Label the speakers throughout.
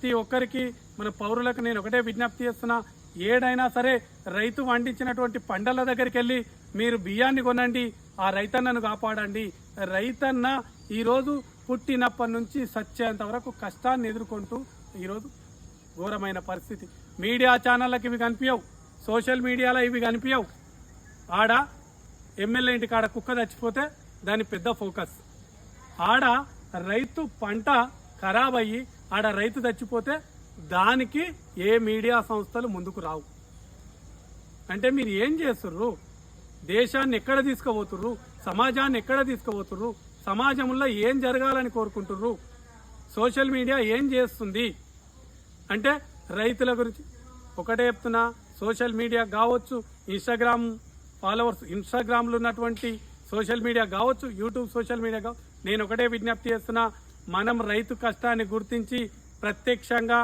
Speaker 1: ప్రతి ఒక్కరికి మన పౌరులకు నేను ఒకటే విజ్ఞప్తి చేస్తున్నా, ఏడైనా సరే రైతు పండించినటువంటి పంటల దగ్గరికి వెళ్ళి మీరు బియ్యాన్ని కొనండి, ఆ రైతన్నను కాపాడండి. రైతన్న ఈరోజు పుట్టినప్పటి నుంచి సచ్చేంత వరకు కష్టాన్ని ఎదుర్కొంటూ ఈరోజు ఘోరమైన పరిస్థితి. మీడియా ఛానళ్ళకి ఇవి కనిపించవు, సోషల్ మీడియాలో ఇవి కనిపించవు. ఆడ ఎమ్మెల్యే ఇంటి కాడ కుక్క చచ్చిపోతే దాని పెద్ద ఫోకస్, ఆడ రైతు పంట ఖరాబ్ అయ్యి ఆడ రైతు చచ్చిపోతే దానికి ఏ మీడియా సంస్థలు ముందుకు రావు. అంటే మీరు ఏం చేస్తుర్రు? దేశాన్ని ఎక్కడ తీసుకుపోతుర్రు? సమాజాన్ని ఎక్కడ తీసుకుపోతుర్రు? సమాజంలో ఏం జరగాలని కోరుకుంటుర్రు? సోషల్ మీడియా ఏం చేస్తుంది అంటే రైతుల గురించి ఒకటే చెప్తున్నా. సోషల్ మీడియా కావచ్చు, ఇన్స్టాగ్రామ్ ఫాలోవర్స్, ఇన్స్టాగ్రామ్లో ఉన్నటువంటి సోషల్ మీడియా కావచ్చు, యూట్యూబ్ సోషల్ మీడియా కావచ్చు, నేను ఒకటే విజ్ఞప్తి చేస్తున్నా, మనం రైతు కష్టాన్ని గుర్తించి ప్రత్యక్షంగా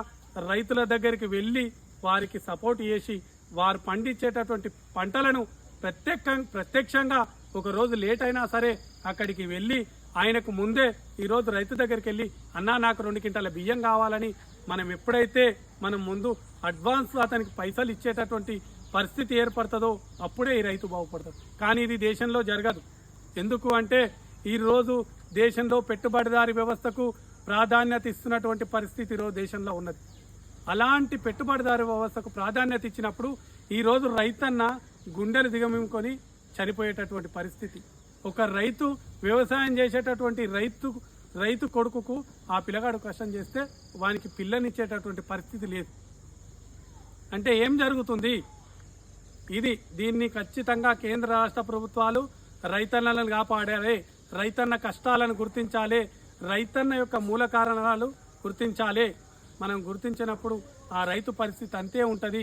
Speaker 1: రైతుల దగ్గరికి వెళ్ళి వారికి సపోర్ట్ చేసి వారు పండించేటటువంటి పంటలను ప్రత్యక్షంగా ఒక రోజు లేట్ అయినా సరే అక్కడికి వెళ్ళి ఆయనకు ముందే ఈరోజు రైతు దగ్గరికి వెళ్ళి అన్నా నాకు 2 క్వింటాల బియ్యం కావాలని మనం ఎప్పుడైతే మనం ముందు అడ్వాన్స్ అతనికి పైసలు ఇచ్చేటటువంటి పరిస్థితి ఏర్పడుతుందో అప్పుడే ఈ రైతు బాగుపడతాడు. కానీ ఇది దేశంలో జరగదు. ఎందుకు అంటే ఈరోజు దేశంలో పెట్టుబడిదారీ వ్యవస్థకు ప్రాధాన్యత ఇస్తున్నటువంటి పరిస్థితి ఈరోజు దేశంలో ఉన్నది. అలాంటి పెట్టుబడిదారీ వ్యవస్థకు ప్రాధాన్యత ఇచ్చినప్పుడు ఈరోజు రైతన్న గుండెలు దిగమించుకొని చనిపోయేటటువంటి పరిస్థితి. ఒక రైతు వ్యవసాయం చేసేటటువంటి రైతు కొడుకుకు ఆ పిల్లగాడు కష్టం చేస్తే వానికి పిల్లనిచ్చేటటువంటి పరిస్థితి లేదు. అంటే ఏం జరుగుతుంది? దీన్ని ఖచ్చితంగా కేంద్ర రాష్ట్ర ప్రభుత్వాలు రైతన్నలను కాపాడాలి, రైతన్న కష్టాలను గుర్తించాలి, రైతన్న యొక్క మూల కారణాలు గుర్తించాలి. మనం గుర్తించినప్పుడు ఆ రైతు పరిస్థితి అంతే ఉంటుంది.